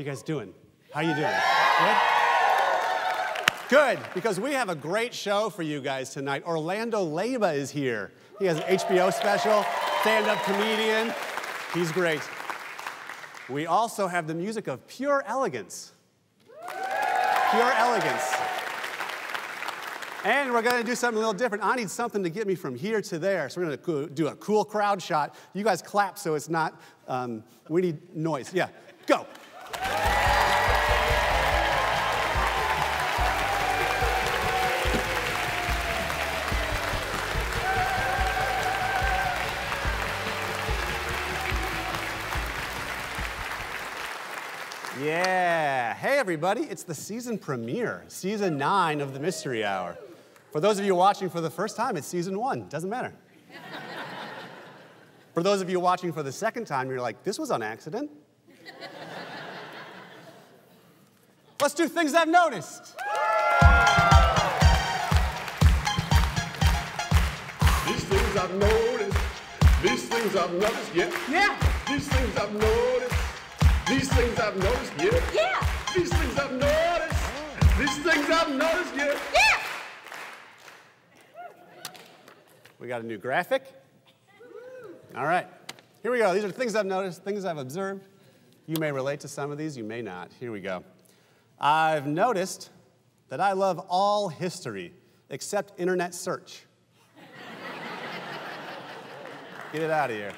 guys doing? How you doing? Good? Good, because we have a great show for you guys tonight. Orlando Leyba is here. He has an HBO special, stand-up comedian. He's great. We also have the music of Pure Elegance. Pure Elegance. And we're going to do something a little different. I need something to get me from here to there. So we're going to do a cool crowd shot. You guys clap so it's not, we need noise. Yeah, go. Yeah. Hey, everybody. It's the season premiere, season 9 of the Mystery Hour. For those of you watching for the first time, it's season 1. Doesn't matter. For those of you watching for the second time, you're like, this was on accident. Let's do things I've noticed. These things I've noticed. These things I've noticed. Yeah. Yeah. These things I've noticed. These things I've noticed. Yeah. Yeah. These things I've noticed. These things I've noticed. Yeah. Yeah. We got a new graphic. All right. Here we go. These are things I've noticed, things I've observed. You may relate to some of these, you may not. Here we go. I've noticed that I love all history except internet search. Get it out of here.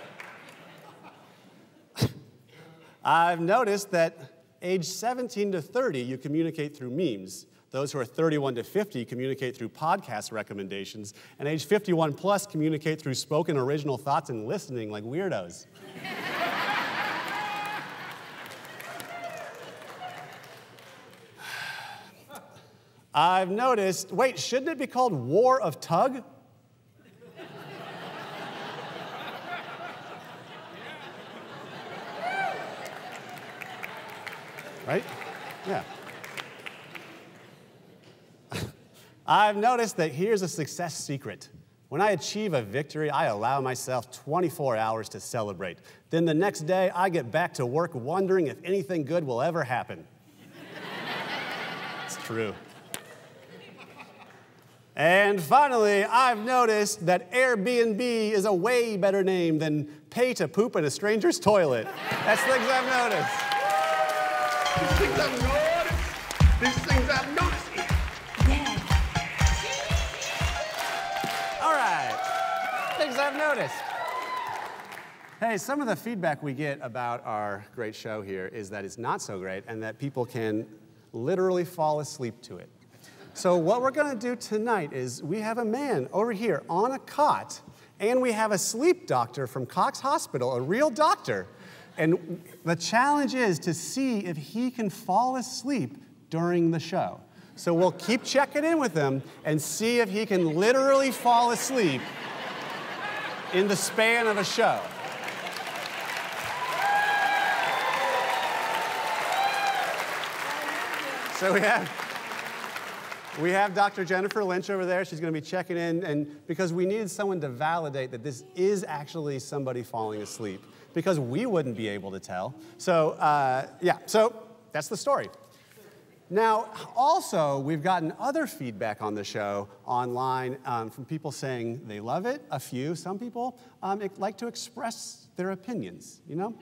I've noticed that age 17 to 30, you communicate through memes. Those who are 31 to 50 communicate through podcast recommendations, and age 51 plus communicate through spoken original thoughts and listening like weirdos. I've noticed, wait, shouldn't it be called War of Tug? Right? Yeah. I've noticed that here's a success secret. When I achieve a victory, I allow myself 24 hours to celebrate. Then the next day, I get back to work wondering if anything good will ever happen. It's true. And finally, I've noticed that Airbnb is a way better name than pay to poop in a stranger's toilet. That's things I've noticed. These things I've noticed. These things I've noticed. All right, things I've noticed. Hey, some of the feedback we get about our great show here is that it's not so great and that people can literally fall asleep to it. So what we're going to do tonight is we have a man over here on a cot, and we have a sleep doctor from Cox Hospital, a real doctor. And the challenge is to see if he can fall asleep during the show. So we'll keep checking in with him and see if he can literally fall asleep in the span of a show. So we have Dr. Jennifer Lynch over there. She's going to be checking in, and because we needed someone to validate that this is actually somebody falling asleep, because we wouldn't be able to tell. So, yeah, so that's the story. Now, also, we've gotten other feedback on the show online from people saying they love it, a few. Some people like to express their opinions, you know?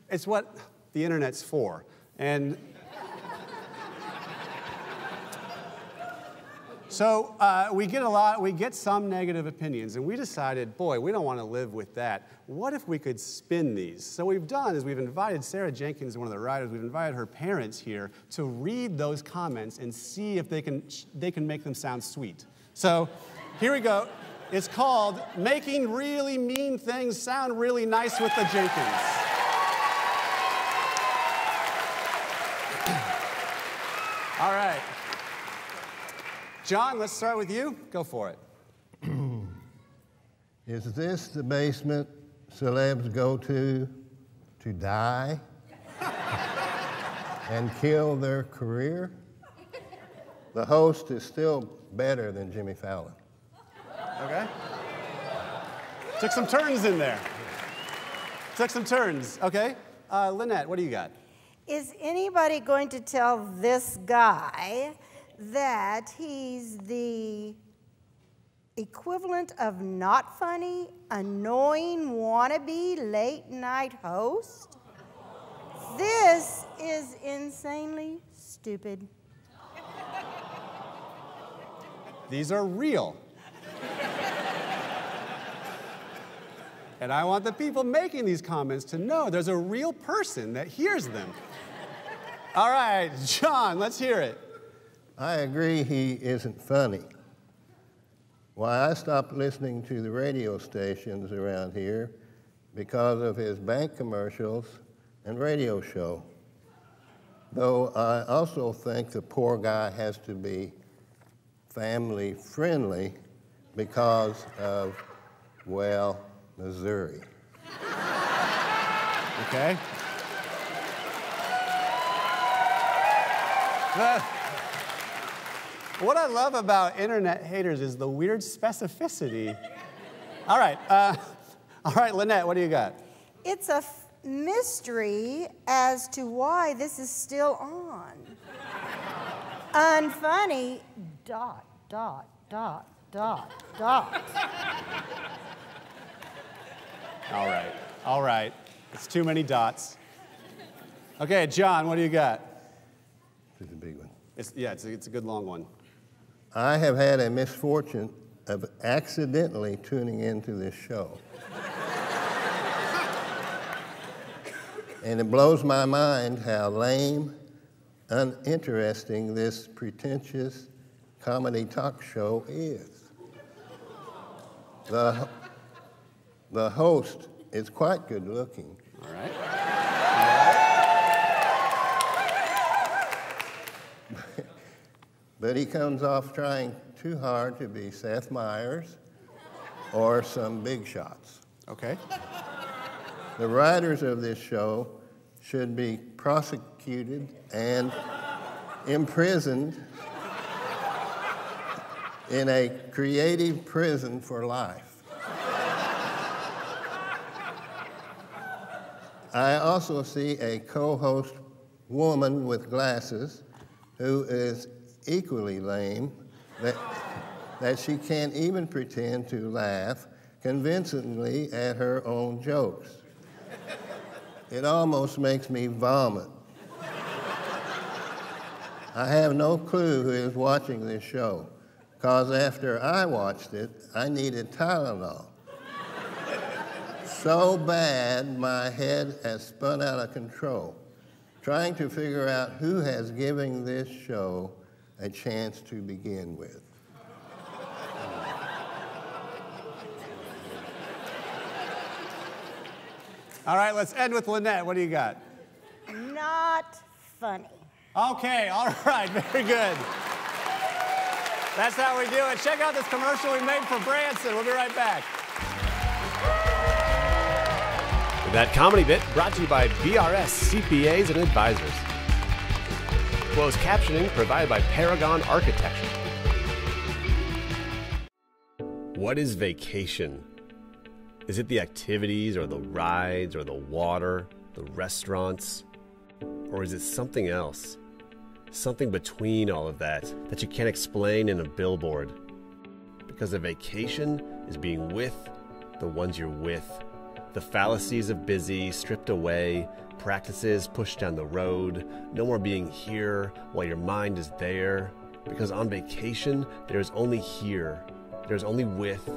It's what the internet's for. And so we get some negative opinions, and we decided, boy, we don't want to live with that. What if we could spin these? So what we've done is we've invited Sarah Jenkins, one of the writers, we've invited her parents here to read those comments and see if they can make them sound sweet. So here we go. It's called Making Really Mean Things Sound Really Nice with the Jenkins. All right. John, let's start with you. Go for it. Is this the basement celebs go to die and kill their career? The host is still better than Jimmy Fallon. Okay. Took some turns in there. Took some turns. Okay. Lynette, what do you got? Is anybody going to tell this guy that he's the equivalent of not funny, annoying wannabe late night host? This is insanely stupid. These are real. And I want the people making these comments to know there's a real person that hears them. All right, John, let's hear it. I agree he isn't funny. Why, I stopped listening to the radio stations around here because of his bank commercials and radio show. Though I also think the poor guy has to be family friendly because of, well, Missouri. Okay. What I love about internet haters is the weird specificity. All right, Lynette, what do you got? It's a mystery as to why this is still on. Unfunny, ... All right. It's too many dots. Okay, John, what do you got? This is a big one. It's a good long one. I have had a misfortune of accidentally tuning into this show. And it blows my mind how lame, uninteresting this pretentious comedy talk show is. The host is quite good looking. All right. But he comes off trying too hard to be Seth Meyers or some big shots. Okay. The writers of this show should be prosecuted and imprisoned in a creative prison for life. I also see a co-host woman with glasses who is equally lame, that she can't even pretend to laugh convincingly at her own jokes. It almost makes me vomit. I have no clue who is watching this show, because after I watched it, I needed Tylenol. So bad, my head has spun out of control, trying to figure out who has given this show a chance to begin with. All right, let's end with Lynette. What do you got? Not funny. Okay, all right, very good. That's how we do it. Check out this commercial we made for Branson. We'll be right back. That comedy bit brought to you by BRS CPAs and Advisors. Closed captioning provided by Paragon Architecture. What is vacation? Is it the activities or the rides or the water, the restaurants? Or is it something else? Something between all of that you can't explain in a billboard. Because a vacation is being with the ones you're with. The fallacies of busy stripped away, practices pushed down the road, no more being here while your mind is there. Because on vacation, there's only here, there's only with,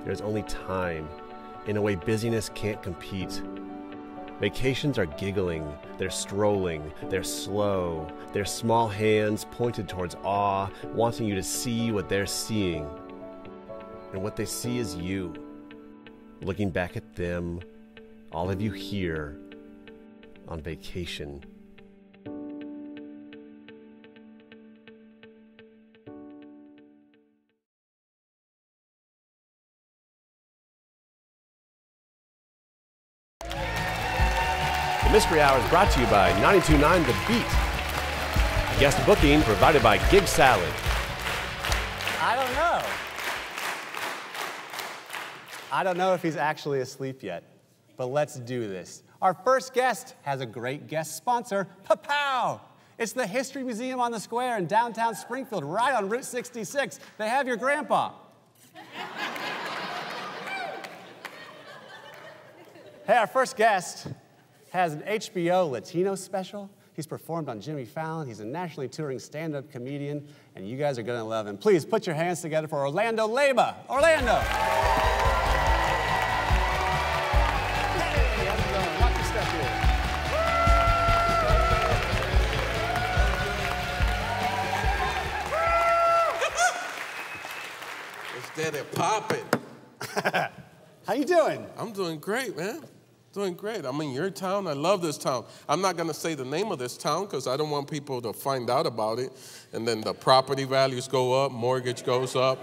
there's only time. In a way busyness can't compete. Vacations are giggling, they're strolling, they're slow, they're small hands pointed towards awe, wanting you to see what they're seeing. And what they see is you. Looking back at them, all of you here, on vacation. The Mystery Hour is brought to you by 92.9 The Beat. Guest booking provided by Gig Salad. I don't know if he's actually asleep yet, but let's do this. Our first guest has a great guest sponsor, Pow! It's the History Museum on the Square in downtown Springfield, right on Route 66. They have your grandpa. Hey, our first guest has an HBO Latino special. He's performed on Jimmy Fallon. He's a nationally touring stand-up comedian, and you guys are gonna love him. Please put your hands together for Orlando Leyba. Orlando! Hey, how's it going? Watch your step here. It's steady popping. How you doing? I'm doing great, man. Doing great. I'm in your town. I love this town. I'm not going to say the name of this town because I don't want people to find out about it. And then the property values go up, mortgage goes up.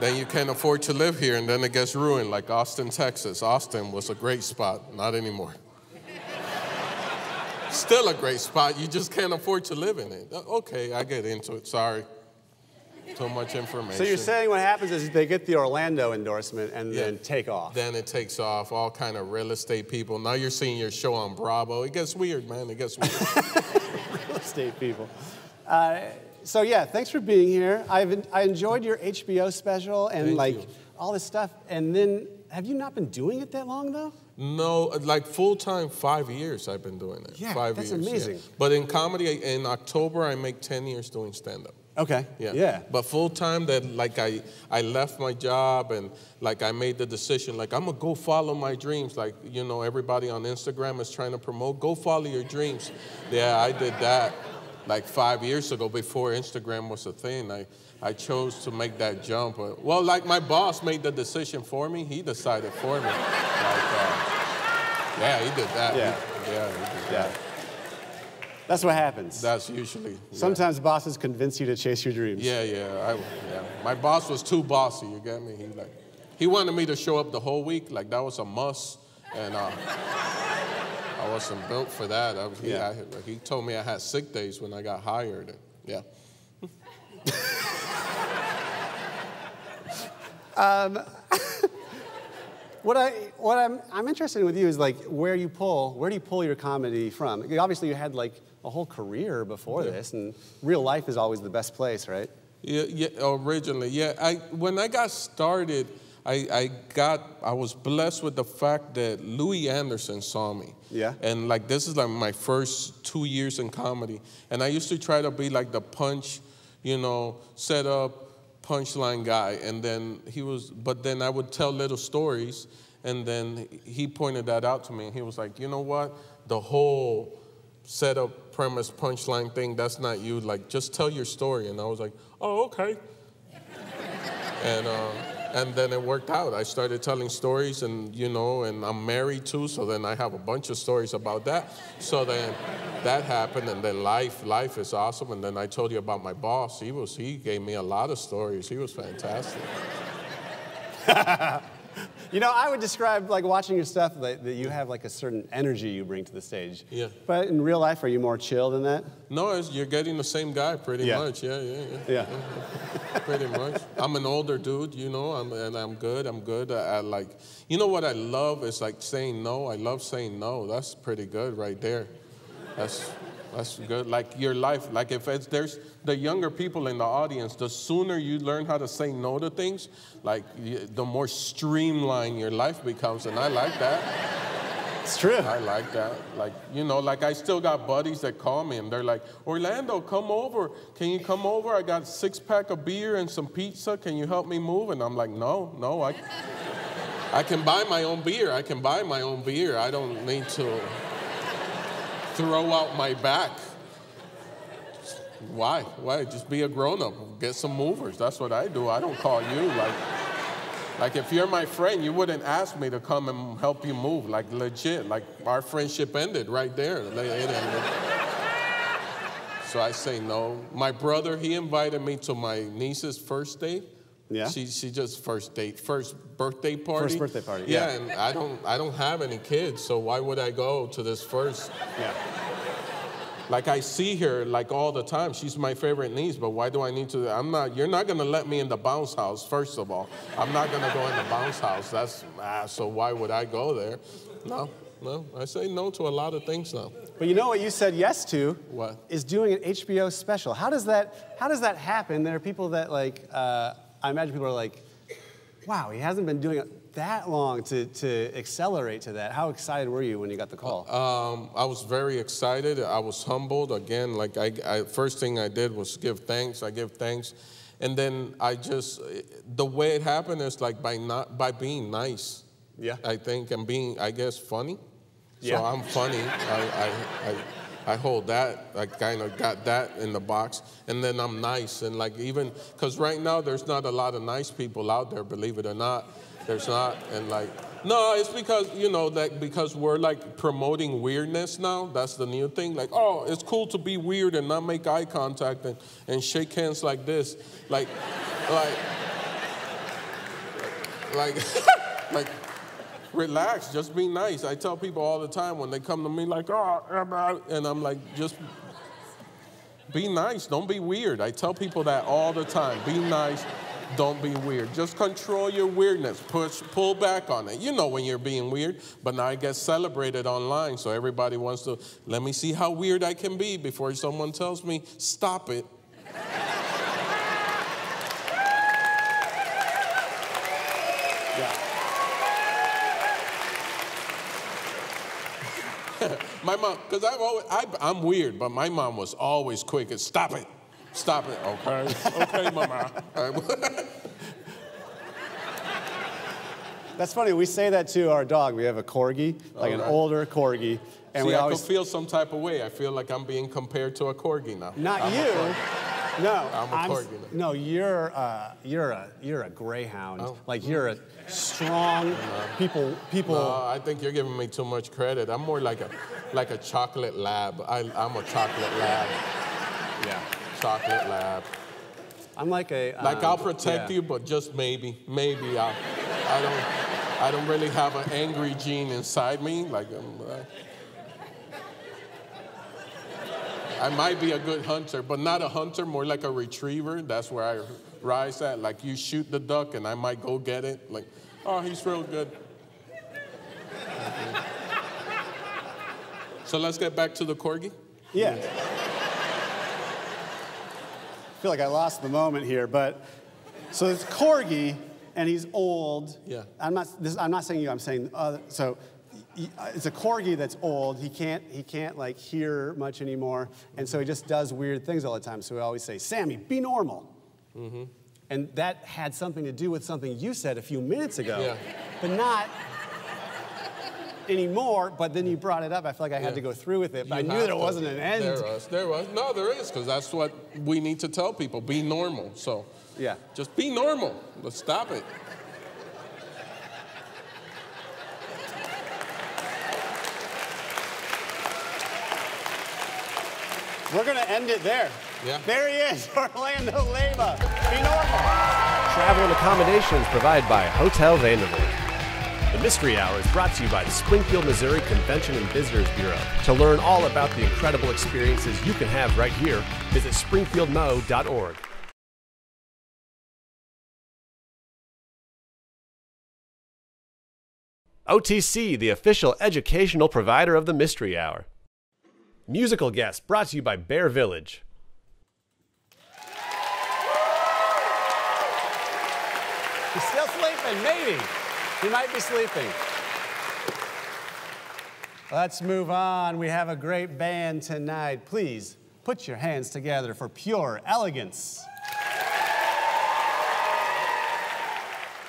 Then you can't afford to live here, and then it gets ruined, like Austin, Texas. Austin was a great spot. Not anymore. Still a great spot. You just can't afford to live in it. Okay, I get into it. Sorry. Too much information. So you're saying what happens is they get the Orlando endorsement and then take off. Then it takes off, all kind of real estate people. Now you're seeing your show on Bravo. It gets weird, man. It gets weird. Real estate people. So yeah, thanks for being here. I enjoyed your HBO special and Thank you. all this stuff. And then, have you not been doing it that long though? No, like full-time, 5 years I've been doing it. Yeah, 5 that's years. amazing. Yeah. But in comedy, in October, I make 10 years doing stand-up. Okay. Yeah. But full-time, that like I left my job and like I made the decision, like I'm gonna go follow my dreams. Like, you know, everybody on Instagram is trying to promote, go follow your dreams. Yeah, I did that like 5 years ago before Instagram was a thing. I chose to make that jump. Well, like my boss made the decision for me. He decided for me. Yeah, he did that. Yeah. He did that. That's what happens. That's usually. Yeah. Sometimes bosses convince you to chase your dreams. Yeah. My boss was too bossy, you get me? He wanted me to show up the whole week, like that was a must, and I wasn't built for that. He told me I had sick days when I got hired. And, yeah. What I'm interested in with you is like where do you pull your comedy from? Obviously you had like a whole career before this, and real life is always the best place, right? Yeah, originally, yeah. When I got started, I was blessed with the fact that Louis Anderson saw me. Yeah. And like this is like my first 2 years in comedy, and I used to try to be like the punch, set up punchline guy, and then but then I would tell little stories, and then he pointed that out to me, and he was like, you know what, the whole setup, premise, punchline thing, that's not you, like just tell your story. And I was like, oh, okay. And then it worked out. I started telling stories, and and I'm married too, so then I have a bunch of stories about that. So then that happened, and then life is awesome. And then I told you about my boss. He gave me a lot of stories. He was fantastic. I would describe like watching your stuff that you have like a certain energy you bring to the stage. Yeah. But in real life, are you more chill than that? No, you're getting the same guy pretty much. Yeah. Pretty much. I'm an older dude, and I'm good. I like, what I love is like saying no. I love saying no. That's pretty good right there. That's good. Like your life, like if there's the younger people in the audience, the sooner you learn how to say no to things, like the more streamlined your life becomes, and I like that. It's true. I like that. Like, like I still got buddies that call me and they're like, Orlando, come over. Can you come over? I got a 6-pack of beer and some pizza. Can you help me move? And I'm like, no, I can buy my own beer. I don't need to throw out my back. Why? Just be a grown-up. Get some movers. That's what I do. I don't call you. Like if you're my friend, you wouldn't ask me to come and help you move. Like legit. Like our friendship ended right there. It ended. So I say no. My brother, he invited me to my niece's first date. Yeah. She just first birthday party. First birthday party. Yeah, and I don't have any kids, so why would I go to this first? Yeah. Like I see her like all the time. She's my favorite niece, but why do I need to? You're not gonna let me in the bounce house, first of all. I'm not gonna go in the bounce house. So why would I go there? No. No. I say no to a lot of things now. But you know what you said yes to? What? Is doing an HBO special. How does that happen? There are people that like, I imagine people are like, wow, he hasn't been doing it that long to accelerate to that. How excited were you when you got the call? I was very excited. I was humbled. Again, like first thing I did was give thanks. I give thanks. And then the way it happened is like by being nice. Yeah. I think, and being, I guess, funny. Yeah. So I'm funny. I hold that. I kind of got that in the box. And then I'm nice. And like even, because right now there's not a lot of nice people out there, believe it or not. There's not. And like, no, it's because, you know, that because we're like promoting weirdness now. That's the new thing. Like, oh, it's cool to be weird and not make eye contact and shake hands like this. Like, relax, just be nice. I tell people all the time when they come to me like, oh, and I'm like, just be nice, don't be weird. I tell people that all the time. Be nice, don't be weird. Just control your weirdness, pull back on it. You know when you're being weird, but now it gets celebrated online, so everybody wants to, let me see how weird I can be before someone tells me, stop it. My mom, because I'm weird, but my mom was always quick at stop it. Okay, mama. That's funny. We say that to our dog. We have a corgi, like an older corgi, and see, we always could feel some type of way. I feel like I'm being compared to a corgi now. Not you. No, I'm a corgi now. No, you're a greyhound. Oh. Like you're a strong people. No, I think you're giving me too much credit. I'm more like a chocolate lab. I'm a chocolate lab. Yeah, chocolate lab. I'm like a like I'll protect you, but just maybe I don't really have an angry gene inside me. Like I might be a good hunter, but not a hunter, more like a retriever. That's where I rise at. Like you shoot the duck and I might go get it. Like, oh, he's real good. So let's get back to the corgi. Yeah. I feel like I lost the moment here, but so it's corgi and he's old. Yeah. I'm not saying you. I'm saying so. It's a corgi that's old. He can't like hear much anymore, and so he just does weird things all the time. So we always say, "Sammy, be normal." Mm-hmm. And that had something to do with something you said a few minutes ago, but not anymore. But then you brought it up. I feel like I had to go through with it, but I knew there wasn't an end. There was. No, there is, because that's what we need to tell people: be normal. So just be normal. Let's stop it. We're going to end it there. Yeah. There he is, Orlando Leyba. Be normal. Travel and accommodations provided by Hotel Vanderbilt. The Mystery Hour is brought to you by the Springfield, Missouri Convention and Visitors Bureau. To learn all about the incredible experiences you can have right here, visit springfieldmo.org. OTC, the official educational provider of the Mystery Hour. Musical guest brought to you by Bear Village. He's still sleeping, maybe. He might be sleeping. Let's move on. We have a great band tonight. Please put your hands together for Pure Elegance.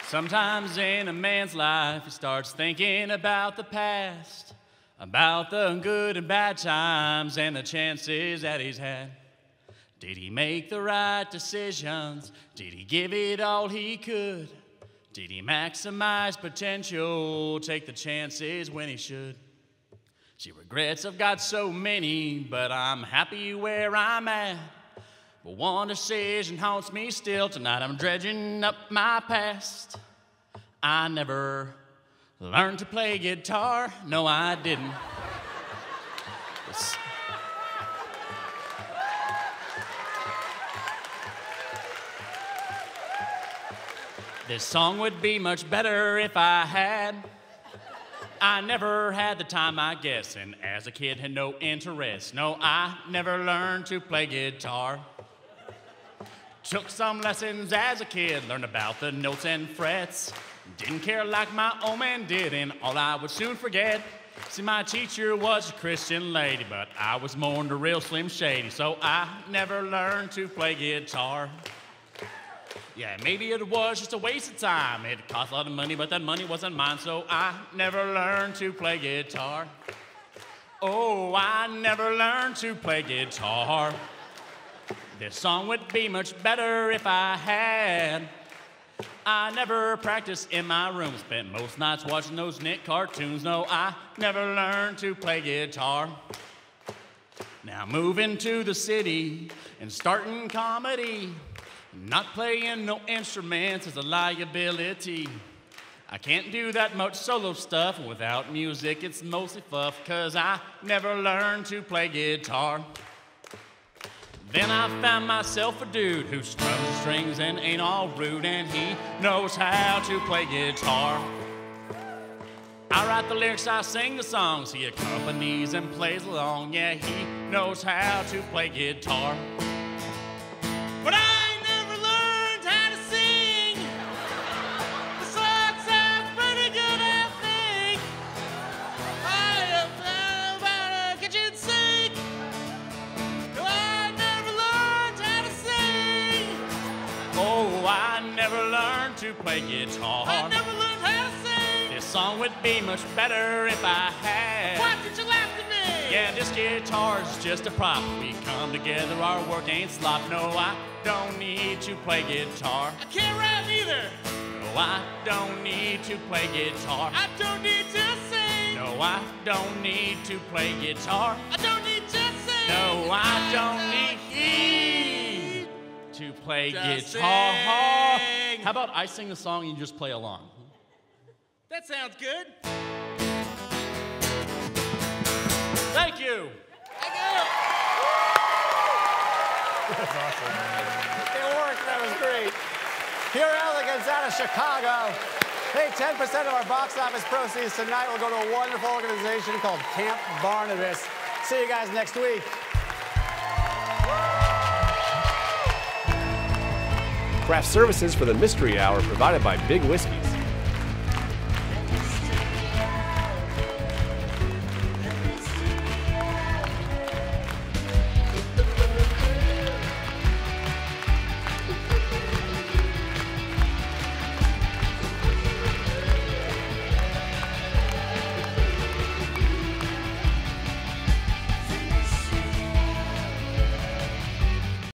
Sometimes in a man's life, he starts thinking about the past, about the good and bad times and the chances that he's had. Did he make the right decisions? Did he give it all he could? Did he maximize potential, take the chances when he should? See, regrets I've got so many, but I'm happy where I'm at. But one decision haunts me still. Tonight I'm dredging up my past. I never learned to play guitar. No, I didn't. This song would be much better if I had I never had the time, I guess, and as a kid had no interest. No, I never learned to play guitar. Took some lessons as a kid, learned about the notes and frets. Didn't care like my old man did, and all I would soon forget. See, my teacher was a Christian lady, but I was more into real Slim Shady, so I never learned to play guitar. Yeah, maybe it was just a waste of time. It cost a lot of money, but that money wasn't mine, so I never learned to play guitar. Oh, I never learned to play guitar. This song would be much better if I had. I never practiced in my room, spent most nights watching those Nick cartoons. No, I never learned to play guitar. Now moving to the city and starting comedy. Not playing no instruments is a liability. I can't do that much solo stuff. Without music, it's mostly fluff, 'cause I never learned to play guitar. Then I found myself a dude who strums the strings and ain't all rude, and he knows how to play guitar. I write the lyrics, I sing the songs, he accompanies and plays along. Yeah, he knows how to play guitar. But I never learned to play guitar. I never learned how to sing. This song would be much better if I had. Why did you laugh at me? Yeah, this guitar's just a prop. We come together, our work ain't slop. No, I don't need to play guitar. I can't rap either. No, I don't need to play guitar. I don't need to sing. No, I don't need to play guitar. I don't need to sing. No, I don't need to play guitar. Sing. How about I sing the song and you just play along? That sounds good. Thank you. Thank you. That's awesome. It worked. That was great. Pure Elegance out of Chicago. Hey, 10% of our box office proceeds tonight will go to a wonderful organization called Camp Barnabas. See you guys next week. Craft services for the Mystery Hour provided by Big Whiskeys.